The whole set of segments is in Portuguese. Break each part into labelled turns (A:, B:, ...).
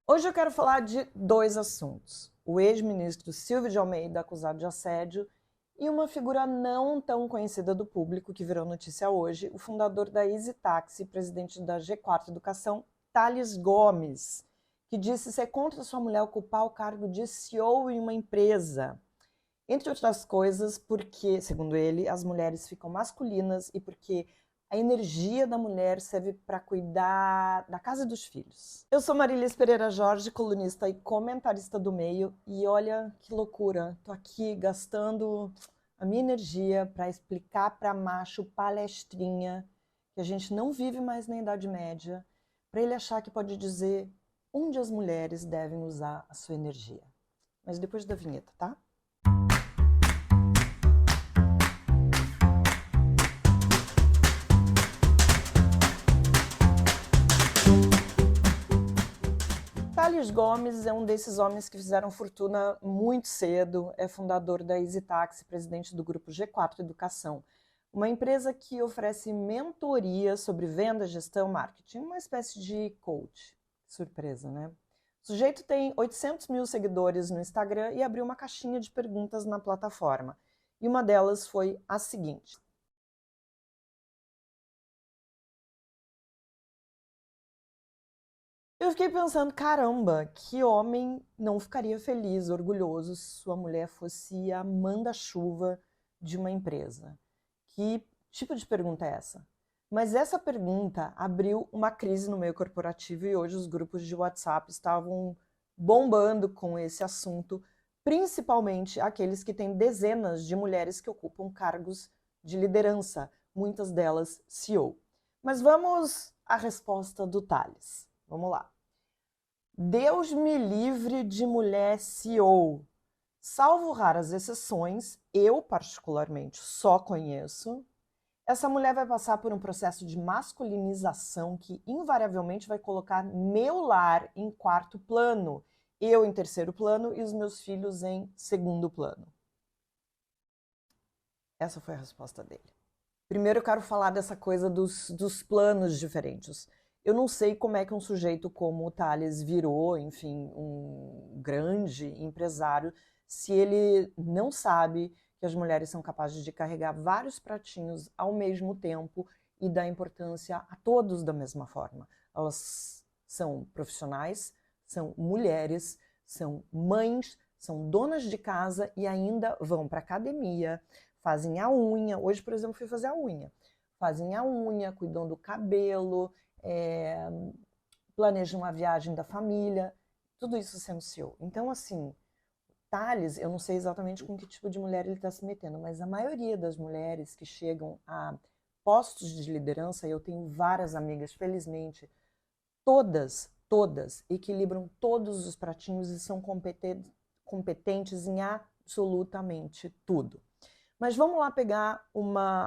A: Hoje eu quero falar de dois assuntos. O ex-ministro Silvio de Almeida, acusado de assédio, e uma figura não tão conhecida do público, que virou notícia hoje, o fundador da Easy Taxi, presidente da G4 Educação, Thales Gomes, que disse ser contra sua mulher ocupar o cargo de CEO em uma empresa. Entre outras coisas, porque, segundo ele, as mulheres ficam masculinas e porque a energia da mulher serve para cuidar da casa e dos filhos. Eu sou Marilis Pereira Jorge, colunista e comentarista do Meio, e olha que loucura, tô aqui gastando a minha energia para explicar para macho palestrinha que a gente não vive mais na Idade Média, para ele achar que pode dizer onde as mulheres devem usar a sua energia. Mas depois da vinheta, tá? Thales Gomes é um desses homens que fizeram fortuna muito cedo, é fundador da Easy Taxi, presidente do grupo G4 Educação, uma empresa que oferece mentoria sobre venda, gestão, marketing, uma espécie de coach. Surpresa, né? O sujeito tem 800 mil seguidores no Instagram e abriu uma caixinha de perguntas na plataforma. E uma delas foi a seguinte: eu fiquei pensando, caramba, que homem não ficaria feliz, orgulhoso, se sua mulher fosse a manda-chuva de uma empresa? Que tipo de pergunta é essa? Mas essa pergunta abriu uma crise no meio corporativo e hoje os grupos de WhatsApp estavam bombando com esse assunto, principalmente aqueles que têm dezenas de mulheres que ocupam cargos de liderança, muitas delas CEO. Mas vamos à resposta do Thales. Vamos lá. Deus me livre de mulher CEO. Salvo raras exceções, eu particularmente só conheço. Essa mulher vai passar por um processo de masculinização que invariavelmente vai colocar meu lar em quarto plano, eu em terceiro plano e os meus filhos em segundo plano. Essa foi a resposta dele. Primeiro eu quero falar dessa coisa dos planos diferentes. Eu não sei como é que um sujeito como o Thales virou, enfim, um grande empresário, se ele não sabe que as mulheres são capazes de carregar vários pratinhos ao mesmo tempo e dar importância a todos da mesma forma. Elas são profissionais, são mulheres, são mães, são donas de casa e ainda vão para academia, fazem a unha. Hoje, por exemplo, fui fazer a unha. Fazem a unha, cuidam do cabelo, planejam a viagem da família, tudo isso sendo CEO. Então, assim, Thales, eu não sei exatamente com que tipo de mulher ele está se metendo, mas a maioria das mulheres que chegam a postos de liderança, e eu tenho várias amigas, felizmente, todas equilibram todos os pratinhos e são competentes em absolutamente tudo. Mas vamos lá pegar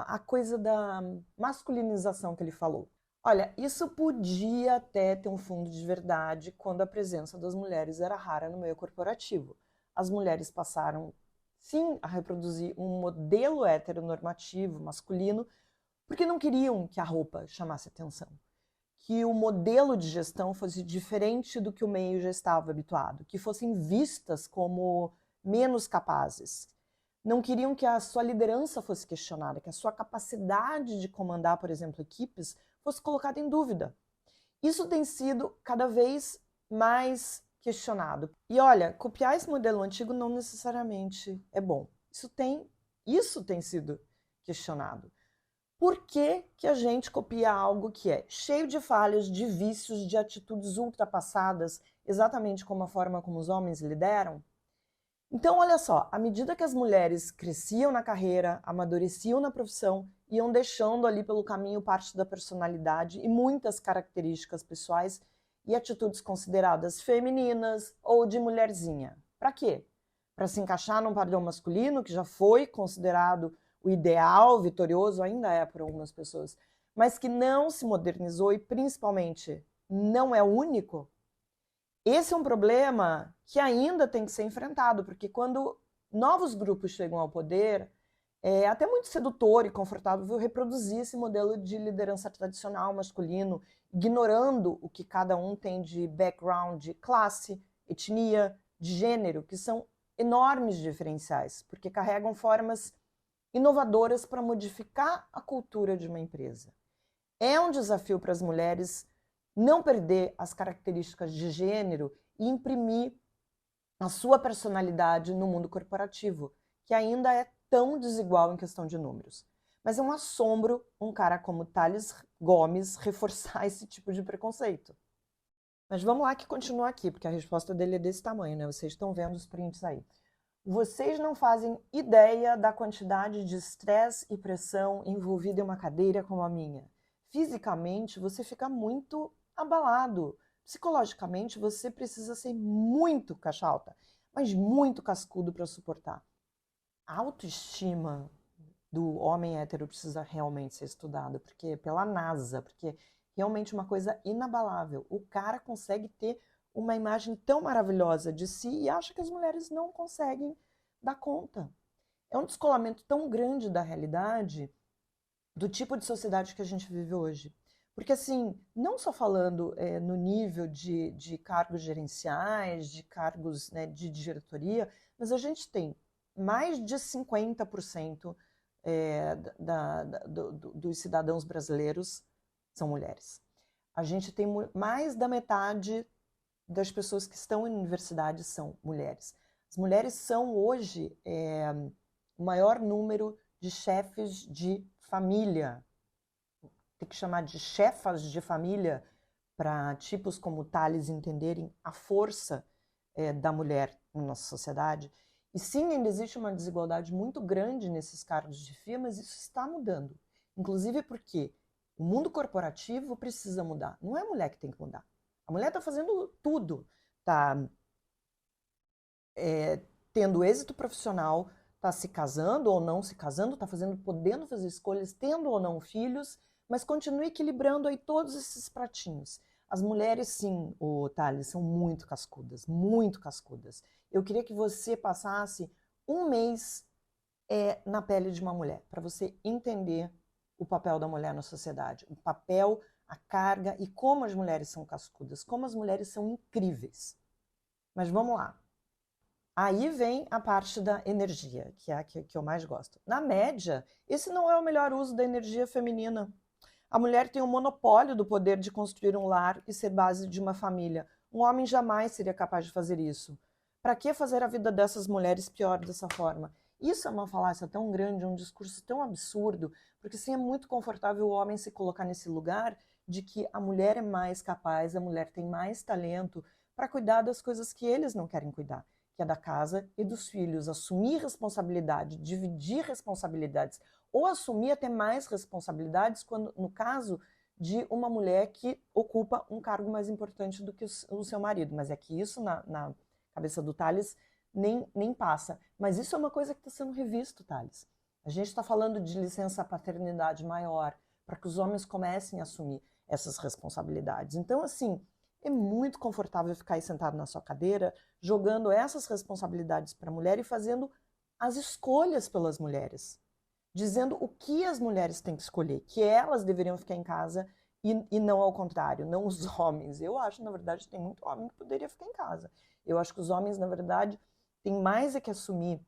A: a coisa da masculinização que ele falou. Olha, isso podia até ter um fundo de verdade quando a presença das mulheres era rara no meio corporativo. As mulheres passaram, sim, a reproduzir um modelo heteronormativo masculino porque não queriam que a roupa chamasse atenção, que o modelo de gestão fosse diferente do que o meio já estava habituado, que fossem vistas como menos capazes. Não queriam que a sua liderança fosse questionada, que a sua capacidade de comandar, por exemplo, equipes, fosse colocada em dúvida. Isso tem sido cada vez mais questionado. E olha, copiar esse modelo antigo não necessariamente é bom. Isso tem sido questionado. Por que, que a gente copia algo que é cheio de falhas, de vícios, de atitudes ultrapassadas, exatamente como a forma como os homens lideram? Então, olha só, à medida que as mulheres cresciam na carreira, amadureciam na profissão, iam deixando ali pelo caminho parte da personalidade e muitas características pessoais e atitudes consideradas femininas ou de mulherzinha. Para quê? Para se encaixar num padrão masculino que já foi considerado o ideal, vitorioso, ainda é por algumas pessoas, mas que não se modernizou e principalmente não é único. Esse é um problema que ainda tem que ser enfrentado, porque quando novos grupos chegam ao poder, É até muito sedutor e confortável reproduzir esse modelo de liderança tradicional masculino, ignorando o que cada um tem de background, de classe, etnia, de gênero, que são enormes diferenciais, porque carregam formas inovadoras para modificar a cultura de uma empresa. É um desafio para as mulheres não perder as características de gênero e imprimir a sua personalidade no mundo corporativo, que ainda é tão desigual em questão de números. Mas é um assombro um cara como Thales Gomes reforçar esse tipo de preconceito. Mas vamos lá que continua aqui, porque a resposta dele é desse tamanho, né? Vocês estão vendo os prints aí. Vocês não fazem ideia da quantidade de estresse e pressão envolvida em uma cadeira como a minha. Fisicamente, você fica muito abalado. Psicologicamente, você precisa ser muito caixa alta, mas muito cascudo para suportar. A autoestima do homem hétero precisa realmente ser estudada, porque pela NASA, porque realmente uma coisa inabalável. O cara consegue ter uma imagem tão maravilhosa de si e acha que as mulheres não conseguem dar conta. É um descolamento tão grande da realidade, do tipo de sociedade que a gente vive hoje. Porque, assim, não só falando no nível de cargos gerenciais, de cargos, né, de diretoria, mas a gente tem mais de 50% dos cidadãos brasileiros são mulheres. A gente tem mais da metade das pessoas que estão em universidade são mulheres. As mulheres são hoje o maior número de chefes de família. Tem que chamar de chefas de família para tipos como Thales entenderem a força da mulher na nossa sociedade. E sim, ainda existe uma desigualdade muito grande nesses cargos de FIA, mas isso está mudando. Inclusive porque o mundo corporativo precisa mudar. Não é a mulher que tem que mudar. A mulher está fazendo tudo. Está tendo êxito profissional, está se casando ou não se casando, está podendo fazer escolhas, tendo ou não filhos, mas continua equilibrando aí todos esses pratinhos. As mulheres, sim, Thales, são muito cascudas, muito cascudas. Eu queria que você passasse um mês na pele de uma mulher, para você entender o papel da mulher na sociedade, o papel, a carga e como as mulheres são cascudas, como as mulheres são incríveis. Mas vamos lá. Aí vem a parte da energia, que é a que eu mais gosto. Na média, esse não é o melhor uso da energia feminina. A mulher tem o monopólio do poder de construir um lar e ser base de uma família. Um homem jamais seria capaz de fazer isso. Para que fazer a vida dessas mulheres pior dessa forma? Isso é uma falácia tão grande, um discurso tão absurdo, porque sim, é muito confortável o homem se colocar nesse lugar de que a mulher é mais capaz, a mulher tem mais talento para cuidar das coisas que eles não querem cuidar, que é da casa e dos filhos, assumir responsabilidade, dividir responsabilidades, ou assumir até mais responsabilidades quando, no caso de uma mulher que ocupa um cargo mais importante do que o seu marido. Mas é que isso na cabeça do Thales nem passa. Mas isso é uma coisa que está sendo revisto, Thales. A gente está falando de licença paternidade maior, para que os homens comecem a assumir essas responsabilidades. Então, assim, é muito confortável ficar aí sentado na sua cadeira, jogando essas responsabilidades para a mulher e fazendo as escolhas pelas mulheres. Dizendo o que as mulheres têm que escolher, que elas deveriam ficar em casa e não ao contrário, não os homens. Eu acho, na verdade, que tem muito homem que poderia ficar em casa. Eu acho que os homens, na verdade, têm mais é que assumir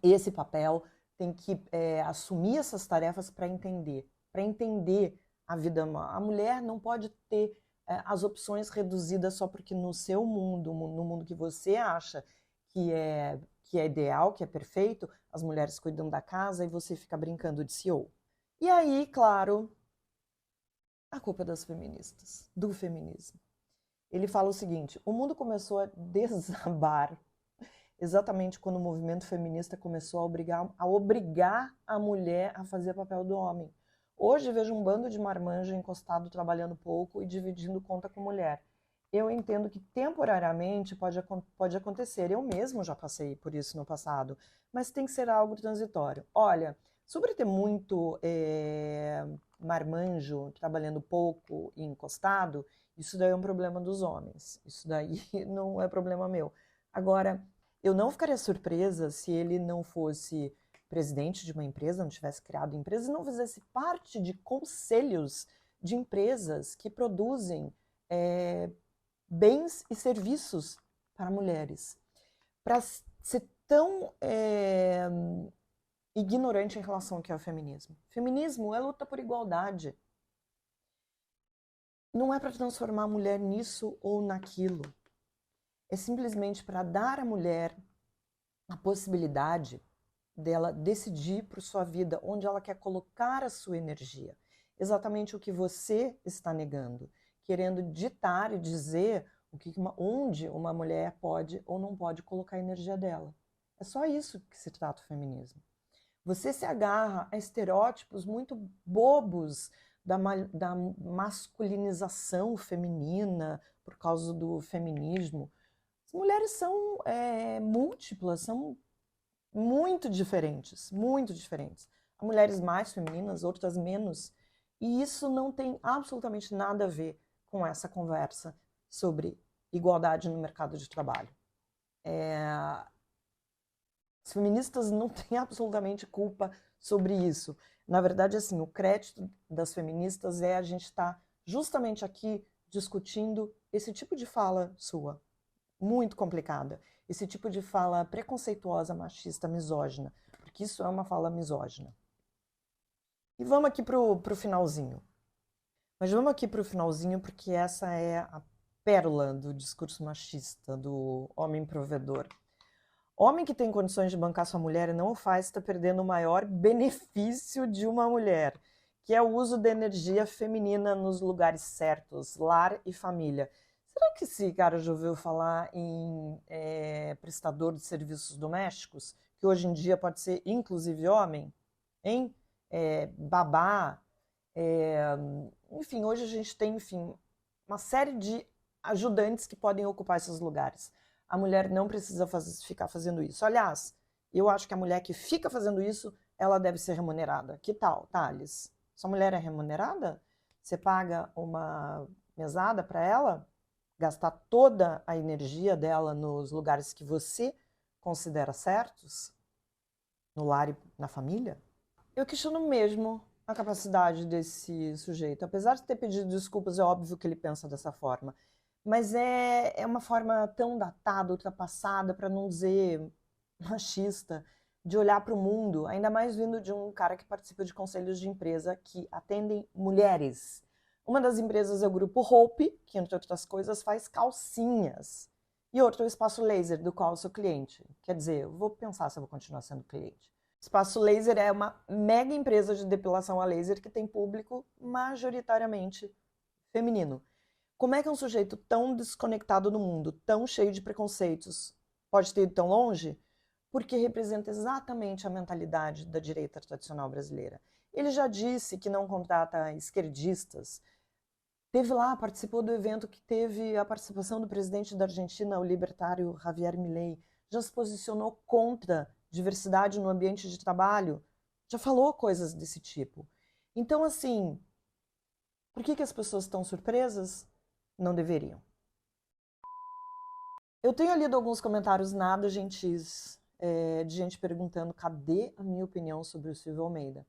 A: esse papel, têm que assumir essas tarefas para entender a vida. A mulher não pode ter as opções reduzidas só porque no seu mundo, no mundo que você acha que é ideal, que é perfeito, as mulheres cuidam da casa e você fica brincando de CEO. E aí, claro, a culpa é das feministas, do feminismo. Ele fala o seguinte: o mundo começou a desabar exatamente quando o movimento feminista começou a obrigar a mulher a fazer o papel do homem. Hoje vejo um bando de marmanjo encostado trabalhando pouco e dividindo conta com mulher. Eu entendo que temporariamente pode acontecer. Eu mesmo já passei por isso no passado, mas tem que ser algo transitório. Olha, sobre ter muito marmanjo trabalhando pouco e encostado, isso daí é um problema dos homens. Isso daí não é problema meu. Agora, eu não ficaria surpresa se ele não fosse presidente de uma empresa, não tivesse criado empresa e não fizesse parte de conselhos de empresas que produzem bens e serviços para mulheres. Para ser tão ignorante em relação ao que é o feminismo. Feminismo é luta por igualdade. Não é para transformar a mulher nisso ou naquilo. É simplesmente para dar à mulher a possibilidade dela decidir por sua vida onde ela quer colocar a sua energia. Exatamente o que você está negando, querendo ditar e dizer onde uma mulher pode ou não pode colocar a energia dela. É só isso que se trata o feminismo. Você se agarra a estereótipos muito bobos da masculinização feminina por causa do feminismo. As mulheres são múltiplas, são muito diferentes, muito diferentes. Há mulheres mais femininas, outras menos. E isso não tem absolutamente nada a ver com essa conversa sobre igualdade no mercado de trabalho. As feministas não têm absolutamente culpa sobre isso. Na verdade, assim, o crédito das feministas a gente estar justamente aqui discutindo esse tipo de fala sua, muito complicada. Esse tipo de fala preconceituosa, machista, misógina, porque isso é uma fala misógina. E vamos aqui pro finalzinho. Mas vamos aqui pro finalzinho porque essa é a pérola do discurso machista, do homem provedor. Homem que tem condições de bancar sua mulher e não o faz, está perdendo o maior benefício de uma mulher, que é o uso da energia feminina nos lugares certos, lar e família. Será que esse cara já ouviu falar em prestador de serviços domésticos, que hoje em dia pode ser inclusive homem? Hein? Babá. Enfim, hoje a gente tem uma série de ajudantes que podem ocupar esses lugares. A mulher não precisa ficar fazendo isso. Aliás, eu acho que a mulher que fica fazendo isso, ela deve ser remunerada. Que tal, Thales? Sua mulher é remunerada? Você paga uma mesada para ela? Gastar toda a energia dela nos lugares que você considera certos? No lar e na família? Eu questiono mesmo a capacidade desse sujeito. Apesar de ter pedido desculpas, é óbvio que ele pensa dessa forma. Mas é uma forma tão datada, ultrapassada, para não dizer machista, de olhar para o mundo, ainda mais vindo de um cara que participa de conselhos de empresa que atendem mulheres. Uma das empresas é o Grupo Hope, que, entre outras coisas, faz calcinhas. E outro é o Espaço Laser, do qual eu sou cliente. Quer dizer, eu vou pensar se eu vou continuar sendo cliente. Espaço Laser é uma mega empresa de depilação a laser que tem público majoritariamente feminino. Como é que um sujeito tão desconectado no mundo, tão cheio de preconceitos, pode ter ido tão longe? Porque representa exatamente a mentalidade da direita tradicional brasileira. Ele já disse que não contrata esquerdistas. Teve lá, participou do evento que teve a participação do presidente da Argentina, o libertário Javier Milei. Já se posicionou contra diversidade no ambiente de trabalho. Já falou coisas desse tipo. Então, assim, por que as pessoas estão surpresas? Não deveriam. Eu tenho lido alguns comentários nada gentis de gente perguntando cadê a minha opinião sobre o Silvio Almeida.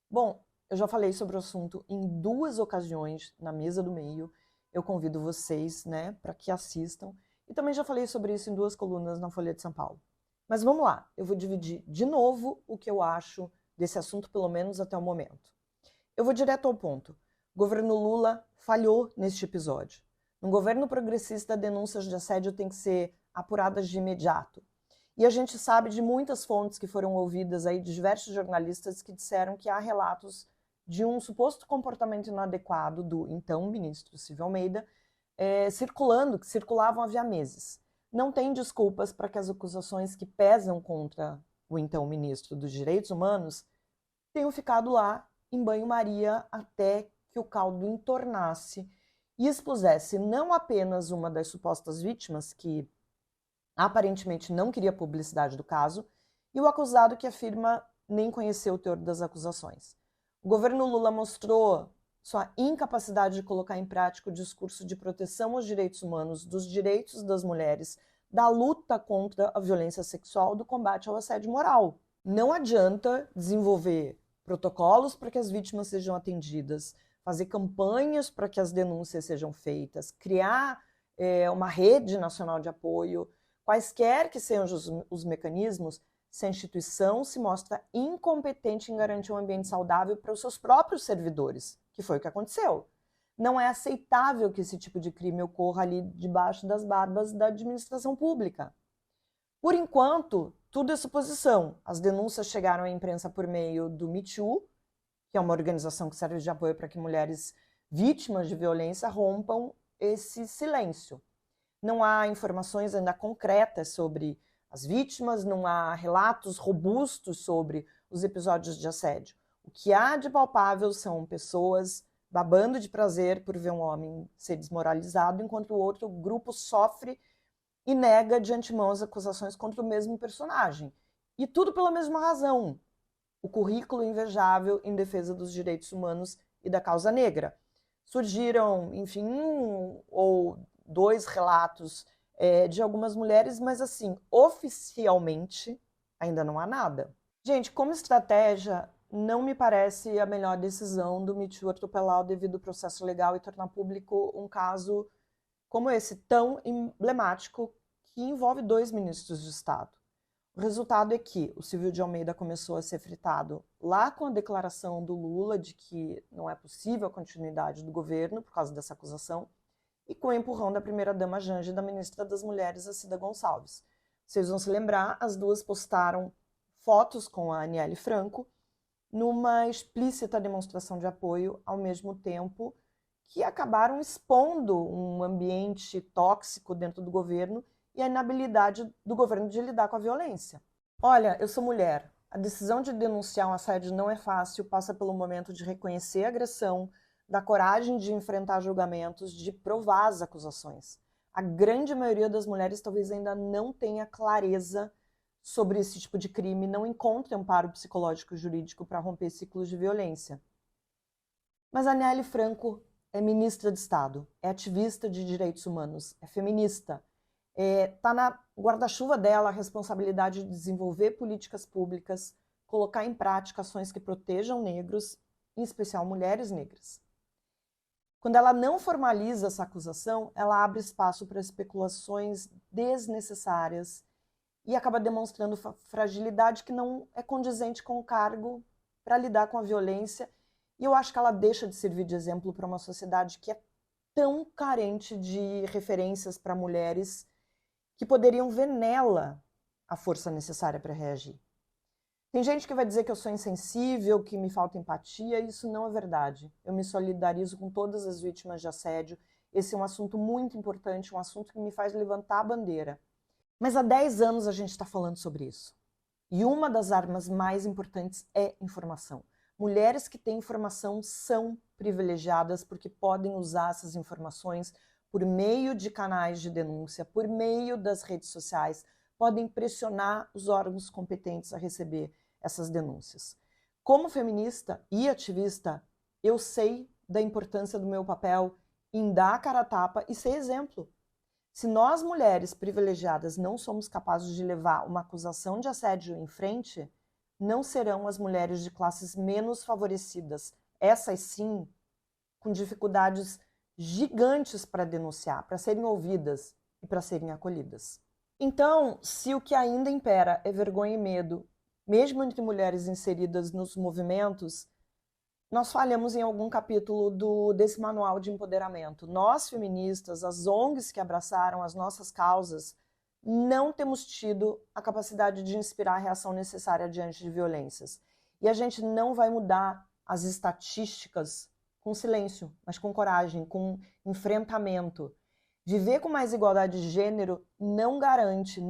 A: Bom, eu já falei sobre o assunto em 2 ocasiões na mesa do meio. Eu convido vocês, para que assistam. E também já falei sobre isso em 2 colunas na Folha de São Paulo. Mas vamos lá, eu vou dividir de novo o que eu acho desse assunto, pelo menos até o momento. Eu vou direto ao ponto. O governo Lula falhou neste episódio. No governo progressista, denúncias de assédio têm que ser apuradas de imediato. E a gente sabe de muitas fontes que foram ouvidas aí, de diversos jornalistas que disseram que há relatos de um suposto comportamento inadequado do então ministro Silvio Almeida que circulavam havia meses. Não tem desculpas para que as acusações que pesam contra o então ministro dos Direitos Humanos tenham ficado lá em banho-maria até que o caldo entornasse e expusesse não apenas uma das supostas vítimas, que aparentemente não queria publicidade do caso, e o acusado que afirma nem conhecer o teor das acusações. O governo Lula mostrou sua incapacidade de colocar em prática o discurso de proteção aos direitos humanos, dos direitos das mulheres, da luta contra a violência sexual, do combate ao assédio moral. Não adianta desenvolver protocolos para que as vítimas sejam atendidas, fazer campanhas para que as denúncias sejam feitas, criar uma rede nacional de apoio, quaisquer que sejam os mecanismos, se a instituição se mostra incompetente em garantir um ambiente saudável para os seus próprios servidores, que foi o que aconteceu. Não é aceitável que esse tipo de crime ocorra ali debaixo das barbas da administração pública. Por enquanto, tudo é suposição. As denúncias chegaram à imprensa por meio do Me Too, que é uma organização que serve de apoio para que mulheres vítimas de violência rompam esse silêncio. Não há informações ainda concretas sobre as vítimas, não há relatos robustos sobre os episódios de assédio. O que há de palpável são pessoas babando de prazer por ver um homem ser desmoralizado, enquanto o outro grupo sofre e nega de antemão as acusações contra o mesmo personagem. E tudo pela mesma razão: o currículo invejável em defesa dos direitos humanos e da causa negra. Surgiram, enfim, um ou dois relatos de algumas mulheres, mas assim, oficialmente ainda não há nada. Gente, como estratégia, não me parece a melhor decisão do Me Too atropelar o devido processo legal e tornar público um caso como esse, tão emblemático, que envolve 2 ministros de Estado. O resultado é que o Silvio de Almeida começou a ser fritado lá com a declaração do Lula de que não é possível a continuidade do governo por causa dessa acusação, e com o empurrão da primeira-dama Janja e da ministra das Mulheres, a Cida Gonçalves. Vocês vão se lembrar, as duas postaram fotos com a Aniele Franco numa explícita demonstração de apoio, ao mesmo tempo que acabaram expondo um ambiente tóxico dentro do governo e a inabilidade do governo de lidar com a violência. Olha, eu sou mulher. A decisão de denunciar um assédio não é fácil, passa pelo momento de reconhecer a agressão, da coragem de enfrentar julgamentos, de provar as acusações. A grande maioria das mulheres talvez ainda não tenha clareza sobre esse tipo de crime, não encontre amparo psicológico e jurídico para romper ciclos de violência. Mas a Aniele Franco é ministra de Estado, é ativista de direitos humanos, é feminista. Está na guarda-chuva dela a responsabilidade de desenvolver políticas públicas, colocar em prática ações que protejam negros, em especial mulheres negras. Quando ela não formaliza essa acusação, ela abre espaço para especulações desnecessárias e acaba demonstrando fragilidade que não é condizente com o cargo para lidar com a violência. E eu acho que ela deixa de servir de exemplo para uma sociedade que é tão carente de referências para mulheres que poderiam ver nela a força necessária para reagir. Tem gente que vai dizer que eu sou insensível, que me falta empatia, e isso não é verdade. Eu me solidarizo com todas as vítimas de assédio. Esse é um assunto muito importante, um assunto que me faz levantar a bandeira. Mas há 10 anos a gente está falando sobre isso. E uma das armas mais importantes é informação. Mulheres que têm informação são privilegiadas porque podem usar essas informações por meio de canais de denúncia, por meio das redes sociais, podem pressionar os órgãos competentes a receber essas denúncias. Como feminista e ativista, eu sei da importância do meu papel em dar a cara a tapa e ser exemplo. Se nós, mulheres privilegiadas, não somos capazes de levar uma acusação de assédio em frente, não serão as mulheres de classes menos favorecidas, essas sim, com dificuldades gigantes para denunciar, para serem ouvidas e para serem acolhidas. Então, se o que ainda impera é vergonha e medo, mesmo entre mulheres inseridas nos movimentos, nós falhamos em algum capítulo desse manual de empoderamento. Nós, feministas, as ONGs que abraçaram as nossas causas, não temos tido a capacidade de inspirar a reação necessária diante de violências. E a gente não vai mudar as estatísticas com silêncio, mas com coragem, com enfrentamento. Viver com mais igualdade de gênero não garante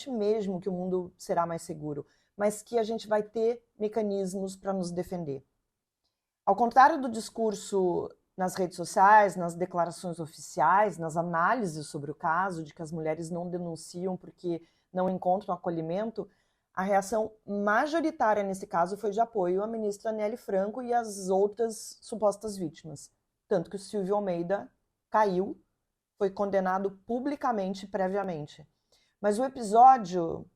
A: mesmo que o mundo será mais seguro, mas que a gente vai ter mecanismos para nos defender. Ao contrário do discurso nas redes sociais, nas declarações oficiais, nas análises sobre o caso, de que as mulheres não denunciam porque não encontram acolhimento, a reação majoritária nesse caso foi de apoio à ministra Aniele Franco e às outras supostas vítimas. Tanto que o Silvio Almeida caiu, foi condenado publicamente previamente. Mas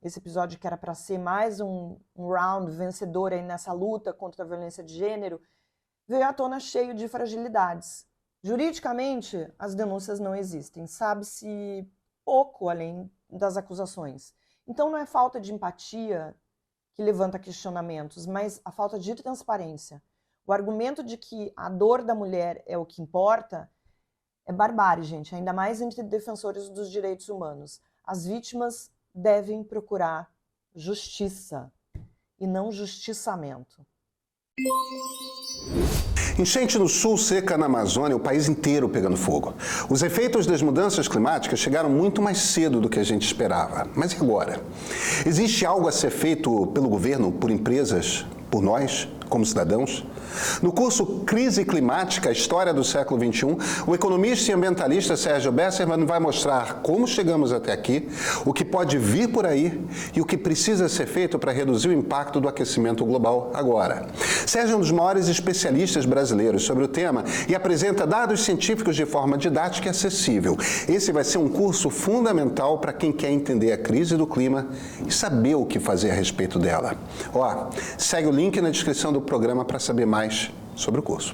A: esse episódio que era para ser mais um round vencedor aí nessa luta contra a violência de gênero, veio à tona cheio de fragilidades. Juridicamente, as denúncias não existem, sabe-se pouco além das acusações. Então não é falta de empatia que levanta questionamentos, mas a falta de transparência. O argumento de que a dor da mulher é o que importa é barbárie, gente, ainda mais entre defensores dos direitos humanos. As vítimas devem procurar justiça e não justiçamento.
B: Enchente no sul, seca na Amazônia, o país inteiro pegando fogo. Os efeitos das mudanças climáticas chegaram muito mais cedo do que a gente esperava. Mas e agora? Existe algo a ser feito pelo governo, por empresas, por nós, como cidadãos? No curso Crise Climática, a História do Século XXI, o economista e ambientalista Sérgio Besserman vai mostrar como chegamos até aqui, o que pode vir por aí e o que precisa ser feito para reduzir o impacto do aquecimento global agora. Sérgio é um dos maiores especialistas brasileiros sobre o tema e apresenta dados científicos de forma didática e acessível. Esse vai ser um curso fundamental para quem quer entender a crise do clima e saber o que fazer a respeito dela. Segue o link na descrição do programa para saber mais sobre o curso.